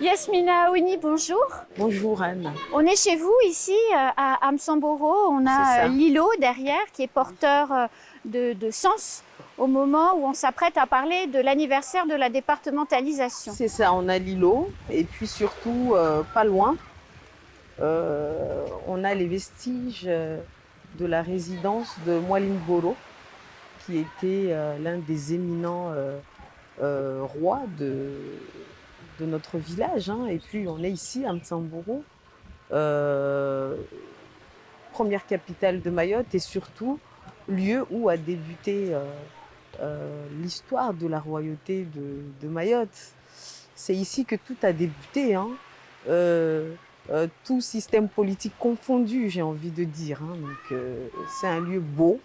Yasmina Aouni, bonjour. Bonjour Anne. On est chez vous ici à Amsamboro. On a l'îlot derrière qui est porteur de sens au moment où on s'apprête à parler de l'anniversaire de la départementalisation. C'est ça, on a l'îlot et puis surtout pas loin, on a les vestiges de la résidence de Mwalimu Bolo qui était l'un des éminents rois de notre village. Et puis on est ici à Amsamboro, première capitale de Mayotte et surtout lieu où a débuté l'histoire de la royauté de Mayotte. C'est ici que tout a débuté, tout système politique confondu, j'ai envie de dire. Donc, c'est un lieu beau,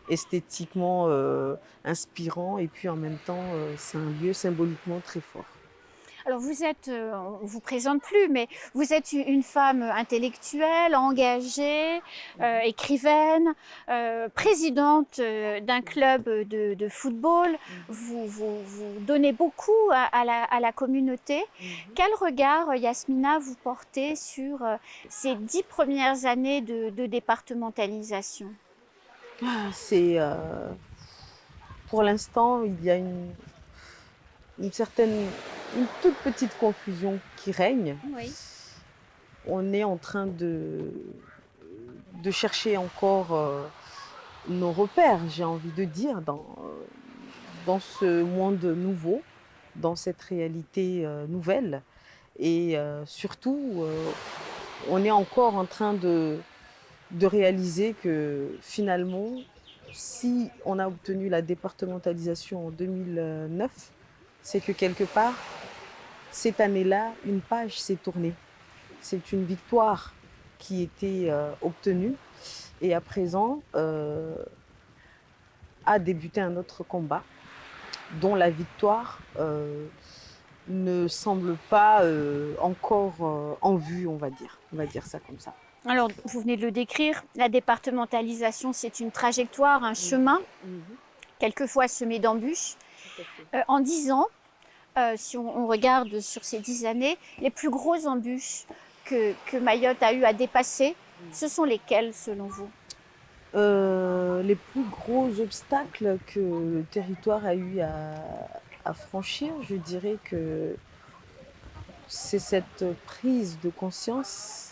esthétiquement inspirant, et puis en même temps, c'est un lieu symboliquement très fort. Alors vous êtes, on ne vous présente plus, mais vous êtes une femme intellectuelle, engagée, écrivaine, présidente d'un club de football. Vous donnez beaucoup à la communauté. Quel regard, Yasmina, vous portez sur ces 10 premières années de départementalisation? Pour l'instant, il y a une toute petite confusion qui règne. Oui. On est en train de chercher encore nos repères, j'ai envie de dire, dans ce monde nouveau, dans cette réalité nouvelle. Et surtout, on est encore en train de réaliser que finalement, si on a obtenu la départementalisation en 2009, c'est que quelque part, cette année-là, une page s'est tournée. C'est une victoire qui était obtenue et à présent a débuté un autre combat dont la victoire ne semble pas encore en vue, on va dire ça comme ça. Alors, vous venez de le décrire, la départementalisation, c'est une trajectoire, un chemin, quelquefois semé d'embûches. En 10 ans, si on regarde sur ces 10 années, les plus grosses embûches que Mayotte a eu à dépasser, ce sont lesquelles selon vous? Les plus gros obstacles que le territoire a eu à franchir, je dirais que c'est cette prise de conscience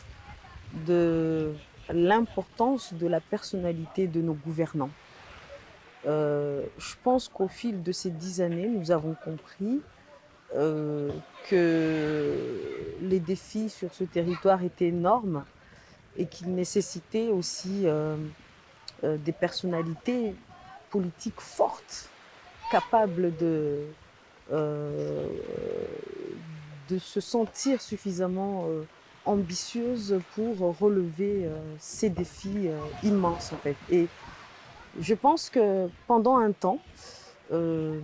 de l'importance de la personnalité de nos gouvernants. Je pense qu'au fil de ces 10 années, nous avons compris que les défis sur ce territoire étaient énormes et qu'ils nécessitaient aussi des personnalités politiques fortes, capables de se sentir suffisamment ambitieuses pour relever ces défis immenses en fait. Et je pense que pendant un temps, on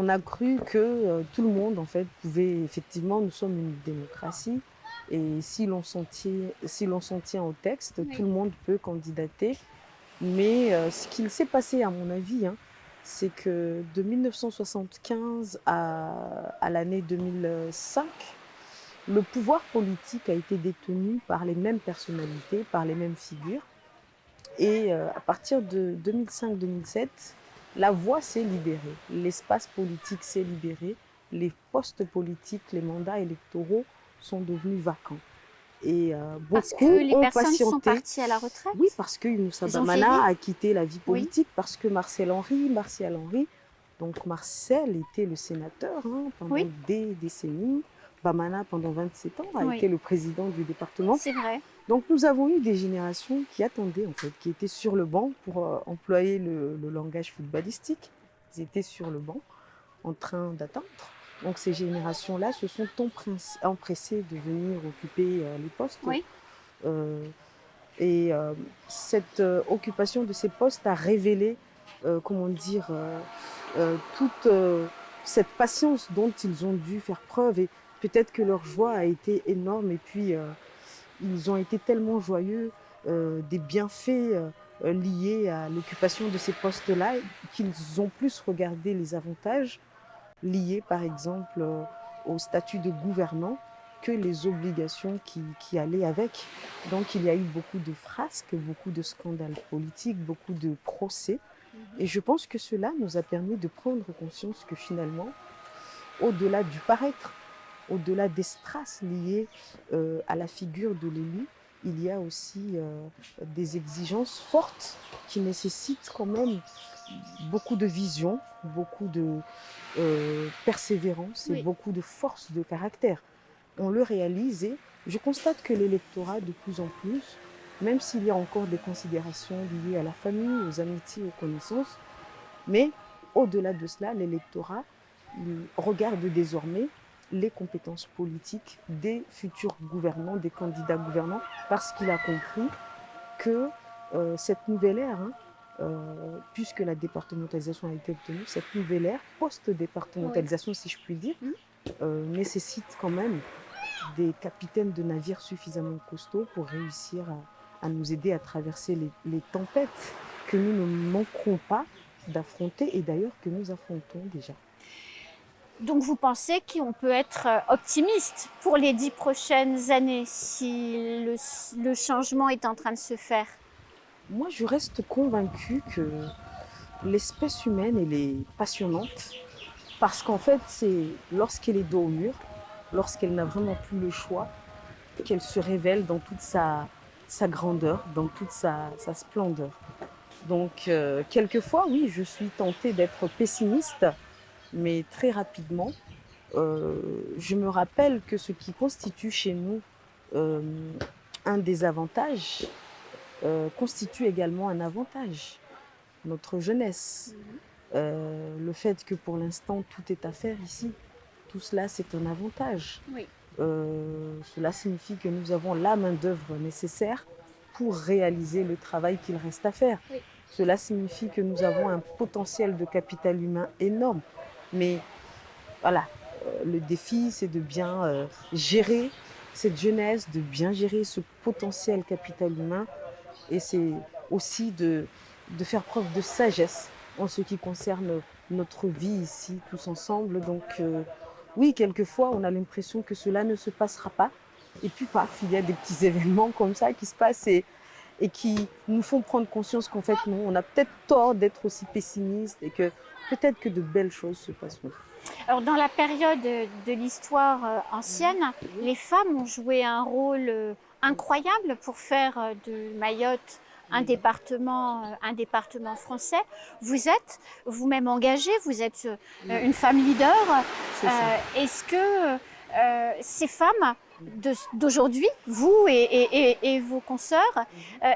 a cru que tout le monde en fait pouvait, effectivement, nous sommes une démocratie et si l'on s'en tient au texte, oui, tout le monde peut candidater. Mais ce qu'il s'est passé à mon avis, c'est que de 1975 à l'année 2005, le pouvoir politique a été détenu par les mêmes personnalités, par les mêmes figures. Et à partir de 2005-2007, la voie s'est libérée, l'espace politique s'est libéré, les postes politiques, les mandats électoraux sont devenus vacants. Et parce beaucoup que les ont personnes patienté. sont parties à la retraite? Oui, parce que Younoussa Bamana a quitté la vie politique, oui, parce que Martial Henry, donc Marcel était le sénateur pendant oui, des décennies. Bamana, pendant 27 ans, a oui, été le président du département. C'est vrai. Donc nous avons eu des générations qui attendaient, en fait, qui étaient sur le banc, pour employer le langage footballistique. Ils étaient sur le banc, en train d'attendre. Donc ces générations-là se sont empressées de venir occuper les postes. Oui. Cette occupation de ces postes a révélé, toute cette patience dont ils ont dû faire preuve. Et peut-être que leur joie a été énorme. Et puis, ils ont été tellement joyeux des bienfaits liés à l'occupation de ces postes-là qu'ils ont plus regardé les avantages liés, par exemple, au statut de gouvernant que les obligations qui allaient avec. Donc il y a eu beaucoup de frasques, beaucoup de scandales politiques, beaucoup de procès. Et je pense que cela nous a permis de prendre conscience que finalement, au-delà du paraître, au-delà des strass liés à la figure de l'élu, il y a aussi des exigences fortes qui nécessitent quand même beaucoup de vision, beaucoup de persévérance et Oui. beaucoup de force de caractère. On le réalise et je constate que l'électorat, de plus en plus, même s'il y a encore des considérations liées à la famille, aux amitiés, aux connaissances, mais au-delà de cela, l'électorat il regarde désormais les compétences politiques des futurs gouvernants, des candidats gouvernants, parce qu'il a compris que cette nouvelle ère, puisque la départementalisation a été obtenue, cette nouvelle ère, post-départementalisation si je puis dire, nécessite quand même des capitaines de navires suffisamment costauds pour réussir à nous aider à traverser les tempêtes que nous ne manquerons pas d'affronter et d'ailleurs que nous affrontons déjà. Donc vous pensez qu'on peut être optimiste pour les 10 prochaines années si le changement est en train de se faire? Moi, je reste convaincue que l'espèce humaine, elle est passionnante parce qu'en fait, c'est lorsqu'elle est dos au mur, lorsqu'elle n'a vraiment plus le choix, qu'elle se révèle dans toute sa grandeur, dans toute sa splendeur. Donc, quelquefois, oui, je suis tentée d'être pessimiste, mais très rapidement, je me rappelle que ce qui constitue chez nous euh, un des avantages constitue également un avantage, notre jeunesse. Le fait que pour l'instant tout est à faire ici, tout cela c'est un avantage. Oui. Cela signifie que nous avons la main-d'œuvre nécessaire pour réaliser le travail qu'il reste à faire. Oui. Cela signifie que nous avons un potentiel de capital humain énorme. Mais voilà, le défi c'est de bien gérer cette jeunesse, de bien gérer ce potentiel capital humain et c'est aussi de faire preuve de sagesse en ce qui concerne notre vie ici, tous ensemble. Donc oui, quelquefois, on a l'impression que cela ne se passera pas. Et puis, paf, il y a des petits événements comme ça qui se passent et qui nous font prendre conscience qu'en fait, non, on a peut-être tort d'être aussi pessimiste et que peut-être que de belles choses se passeront. Alors dans la période de l'histoire ancienne, les femmes ont joué un rôle incroyable pour faire de Mayotte un département français. Vous êtes vous-même engagée, vous êtes une femme leader. C'est ça. Est-ce que ces femmes d'aujourd'hui, vous et vos consoeurs,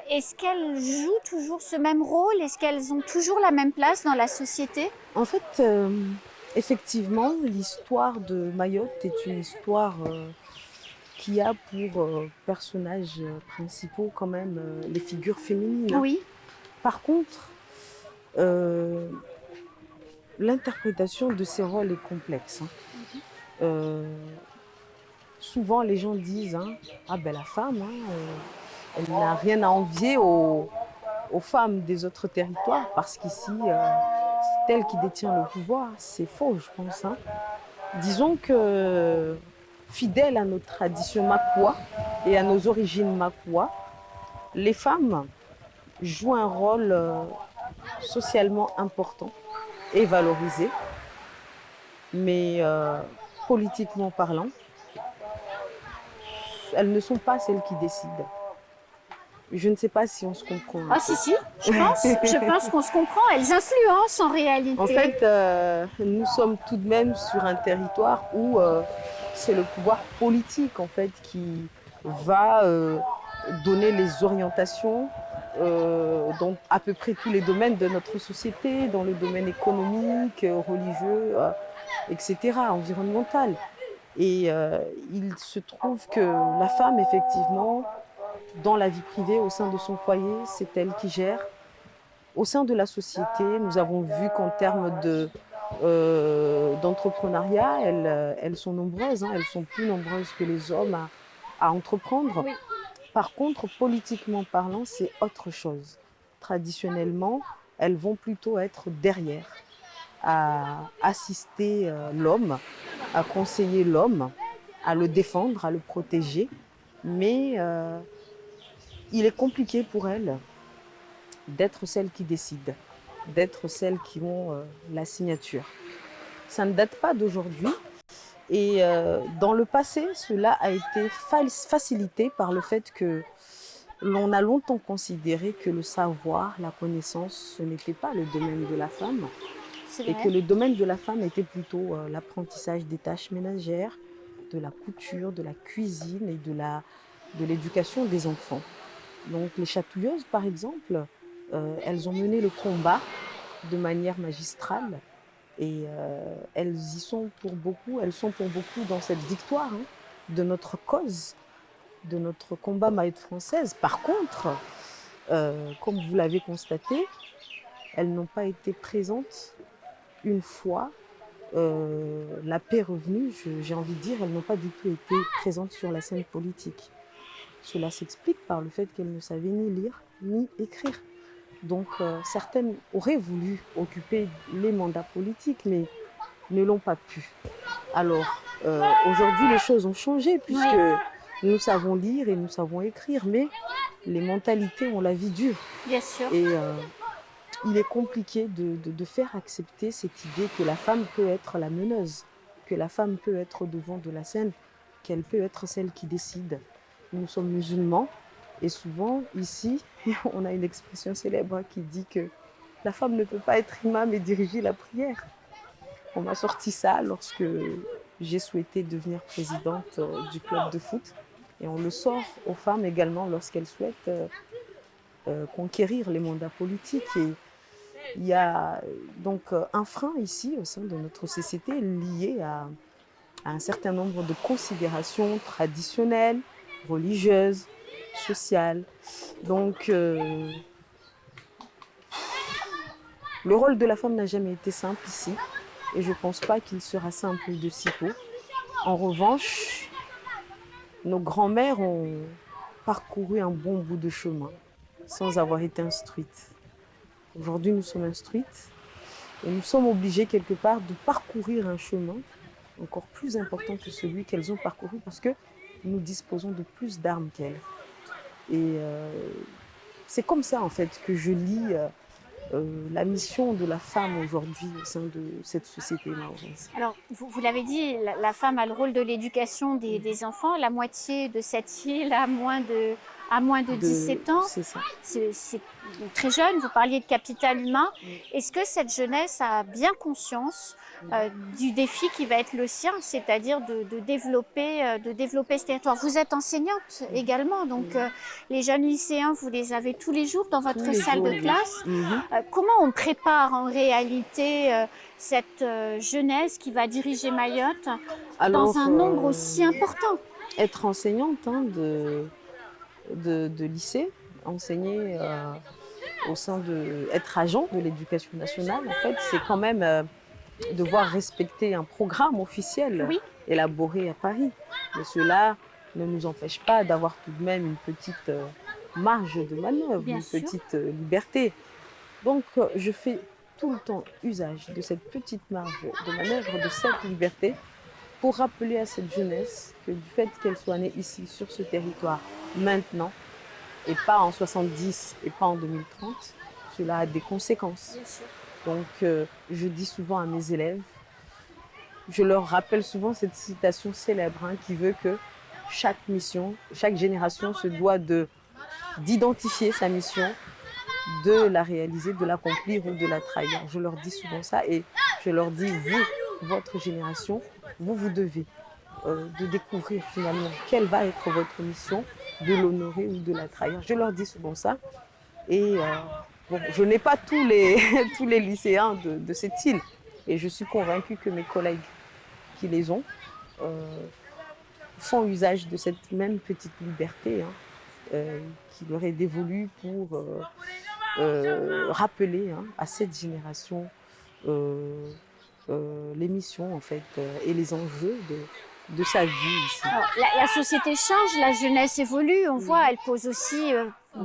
est-ce qu'elles jouent toujours ce même rôle? Est-ce qu'elles ont toujours la même place dans la société? En fait, effectivement, l'histoire de Mayotte est une histoire qui a pour personnages principaux quand même les figures féminines. Oui. Par contre, l'interprétation de ces rôles est complexe. Souvent, les gens disent ah ben la femme, elle n'a rien à envier aux femmes des autres territoires parce qu'ici, c'est elle qui détient le pouvoir. C'est faux, je pense. Disons que, fidèles à notre tradition makoua et à nos origines makoua, les femmes jouent un rôle socialement important et valorisé, mais politiquement parlant, elles ne sont pas celles qui décident. Je ne sais pas si on se comprend. Ah si, je pense qu'on se comprend. Elles influencent en réalité. En fait, nous sommes tout de même sur un territoire où c'est le pouvoir politique en fait qui va donner les orientations dans à peu près tous les domaines de notre société, dans le domaine économique, religieux, etc., environnemental. Et il se trouve que la femme, effectivement, dans la vie privée, au sein de son foyer, c'est elle qui gère. Au sein de la société, nous avons vu qu'en termes d'entrepreneuriat, elles sont nombreuses, elles sont plus nombreuses que les hommes à entreprendre. Oui. Par contre, politiquement parlant, c'est autre chose. Traditionnellement, elles vont plutôt être derrière, à assister l'homme à conseiller l'homme, à le défendre, à le protéger. Mais il est compliqué pour elles d'être celles qui décident, d'être celles qui ont la signature. Ça ne date pas d'aujourd'hui. Et dans le passé, cela a été facilité par le fait que l'on a longtemps considéré que le savoir, la connaissance, ce n'était pas le domaine de la femme. Et que le domaine de la femme était plutôt l'apprentissage des tâches ménagères, de la couture, de la cuisine et de l'éducation des enfants. Donc les chatouilleuses, par exemple, elles ont mené le combat de manière magistrale et elles y sont pour beaucoup, elles sont pour beaucoup dans cette victoire de notre cause, de notre combat maillot française. Par contre, comme vous l'avez constaté, elles n'ont pas été présentes une fois la paix revenue. J'ai envie de dire, elles n'ont pas du tout été présentes sur la scène politique. Cela s'explique par le fait qu'elles ne savaient ni lire ni écrire. Donc certaines auraient voulu occuper les mandats politiques, mais ne l'ont pas pu. Alors aujourd'hui, les choses ont changé puisque nous savons lire et nous savons écrire, mais les mentalités ont la vie dure. Bien sûr. Et il est compliqué de faire accepter cette idée que la femme peut être la meneuse, que la femme peut être au devant de la scène, qu'elle peut être celle qui décide. Nous sommes musulmans et souvent ici, on a une expression célèbre qui dit que la femme ne peut pas être imam et diriger la prière. On m'a sorti ça lorsque j'ai souhaité devenir présidente du club de foot. Et on le sort aux femmes également lorsqu'elles souhaitent conquérir les mandats politiques. Et il y a donc un frein ici au sein de notre société lié à un certain nombre de considérations traditionnelles, religieuses, sociales. Donc le rôle de la femme n'a jamais été simple ici et je ne pense pas qu'il sera simple de sitôt. En revanche, nos grands-mères ont parcouru un bon bout de chemin sans avoir été instruites. Aujourd'hui, nous sommes instruites et nous sommes obligés quelque part de parcourir un chemin encore plus important que celui qu'elles ont parcouru parce que nous disposons de plus d'armes qu'elles. Et c'est comme ça en fait que je lis la mission de la femme aujourd'hui au sein de cette société mahoraise. Alors, vous l'avez dit, la femme a le rôle de l'éducation des enfants. La moitié de cette île a moins de 17 ans. C'est ça. C'est très jeune, vous parliez de capital humain. Est-ce que cette jeunesse a bien conscience du défi qui va être le sien, c'est-à-dire de développer ce territoire? Vous êtes enseignante également, donc les jeunes lycéens, vous les avez tous les jours dans votre salle de classe. Comment on prépare en réalité cette jeunesse qui va diriger Mayotte dans un nombre aussi important? Être enseignante de lycée, enseigner au sein être agent de l'éducation nationale, en fait, c'est quand même devoir respecter un programme officiel élaboré à Paris. Mais cela ne nous empêche pas d'avoir tout de même une petite marge de manœuvre, petite liberté. Donc, je fais tout le temps usage de cette petite marge de manœuvre, de cette liberté, pour rappeler à cette jeunesse que du fait qu'elle soit née ici, sur ce territoire, maintenant, et pas en 70 et pas en 2030, cela a des conséquences. Donc, je dis souvent à mes élèves, je leur rappelle souvent cette citation célèbre qui veut que chaque génération se doit d'identifier sa mission, de la réaliser, de l'accomplir ou de la trahir. Je leur dis souvent ça et je leur dis, vous, votre génération, vous devez de découvrir finalement quelle va être votre mission, de l'honorer ou de la trahir. Je leur dis souvent ça. Et bon, je n'ai pas tous les lycéens de cette île. Et je suis convaincue que mes collègues qui les ont font usage de cette même petite liberté qui leur est dévolue pour rappeler à cette génération les missions en fait, et les enjeux de sa vie ici. Alors, la société change, la jeunesse évolue, on voit, elle pose aussi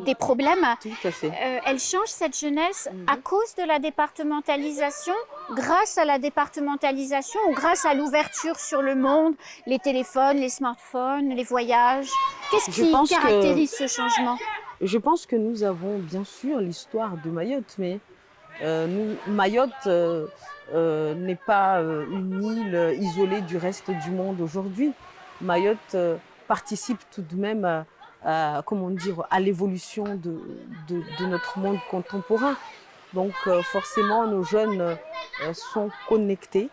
des problèmes. Tout à fait. Elle change cette jeunesse à cause de la départementalisation, grâce à la départementalisation ou grâce à l'ouverture sur le monde, les téléphones, les smartphones, les voyages. Qu'est-ce qui caractérise ce changement? Je pense que nous avons bien sûr l'histoire de Mayotte, mais Mayotte n'est pas une île isolée du reste du monde aujourd'hui. Mayotte participe tout de même comment dire, à l'évolution de notre monde contemporain. Donc forcément, nos jeunes sont connectés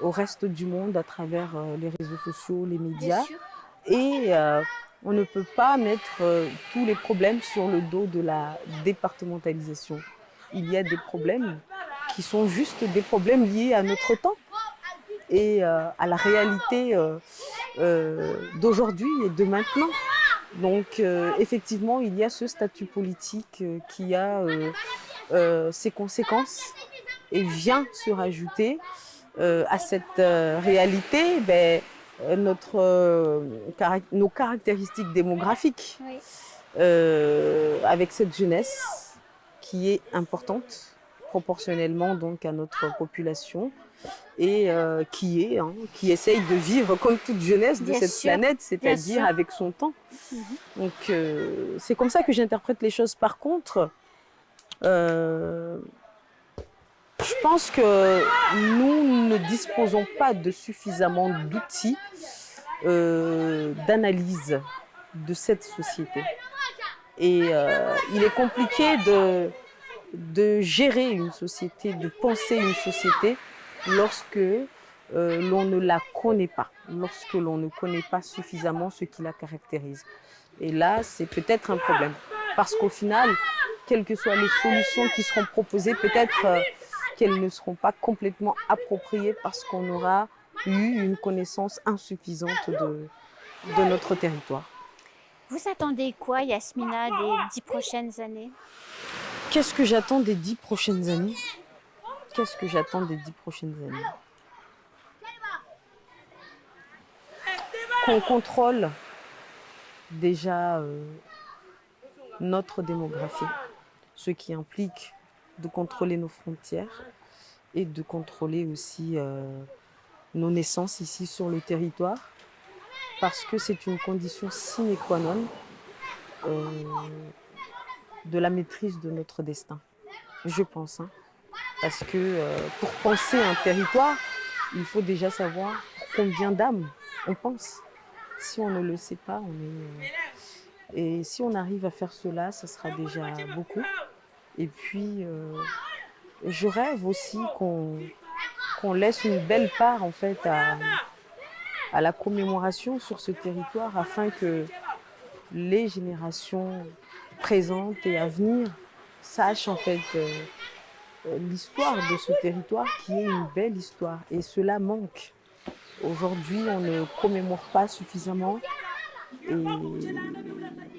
au reste du monde à travers les réseaux sociaux, les médias. Et on ne peut pas mettre tous les problèmes sur le dos de la départementalisation. Il y a des problèmes qui sont juste des problèmes liés à notre temps et à la réalité d'aujourd'hui et de maintenant. Donc effectivement, il y a ce statut politique qui a ses conséquences et vient se rajouter à cette réalité nos caractéristiques démographiques, avec cette jeunesse qui est importante proportionnellement donc à notre population et qui essaye de vivre comme toute jeunesse de cette planète, c'est-à-dire avec son temps. Donc c'est comme ça que j'interprète les choses. Par contre, je pense que nous ne disposons pas de suffisamment d'outils d'analyse de cette société. Et il est compliqué de gérer une société, de penser une société lorsque l'on ne la connaît pas, lorsque l'on ne connaît pas suffisamment ce qui la caractérise. Et là, c'est peut-être un problème. Parce qu'au final, quelles que soient les solutions qui seront proposées, peut-être qu'elles ne seront pas complètement appropriées parce qu'on aura eu une connaissance insuffisante de notre territoire. Vous attendez quoi, Yasmina, des 10 prochaines années? Qu'est-ce que j'attends des 10 prochaines années? Qu'est-ce que j'attends des 10 prochaines années? Qu'on contrôle déjà notre démographie, ce qui implique de contrôler nos frontières et de contrôler aussi nos naissances ici sur le territoire, parce que c'est une condition sine qua non de la maîtrise de notre destin, je pense. Parce que pour penser un territoire, il faut déjà savoir combien d'âmes on pense. Si on ne le sait pas, et si on arrive à faire cela, ça sera déjà beaucoup. Et puis, je rêve aussi qu'on laisse une belle part en fait à la commémoration sur ce territoire afin que les générations présentes et à venir sachent en fait l'histoire de ce territoire qui est une belle histoire. Et cela manque. Aujourd'hui, on ne commémore pas suffisamment et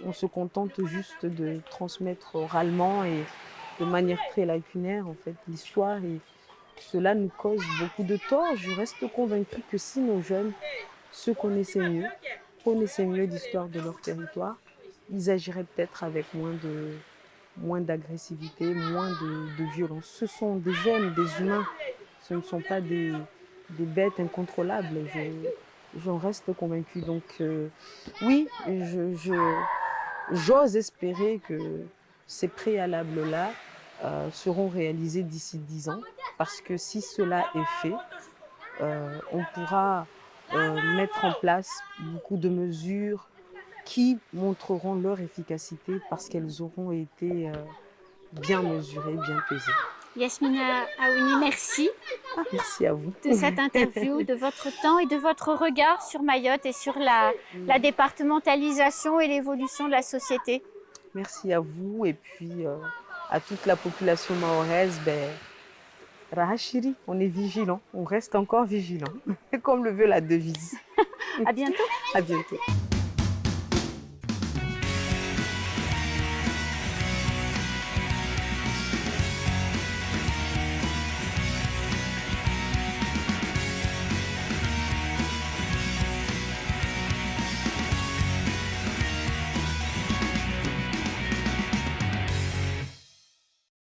on se contente juste de transmettre oralement et de manière très lacunaire en fait l'histoire, et cela nous cause beaucoup de tort. Je reste convaincue que si nos jeunes se connaissaient mieux l'histoire de leur territoire, ils agiraient peut-être avec moins d'agressivité, moins de violence. Ce sont des jeunes, des humains, ce ne sont pas des bêtes incontrôlables. J'en reste convaincue. Donc oui, j'ose espérer que ces préalables-là seront réalisés d'ici 10 ans, parce que si cela est fait, on pourra mettre en place beaucoup de mesures qui montreront leur efficacité parce qu'elles auront été bien mesurées, bien pesées. Yasmina Aouni, merci. Merci à vous. De cette interview, de votre temps et de votre regard sur Mayotte et sur la départementalisation et l'évolution de la société. Merci à vous et puis à toute la population mahoraise. Rahachiri, on est vigilant, on reste encore vigilant, comme le veut la devise. À bientôt. À bientôt.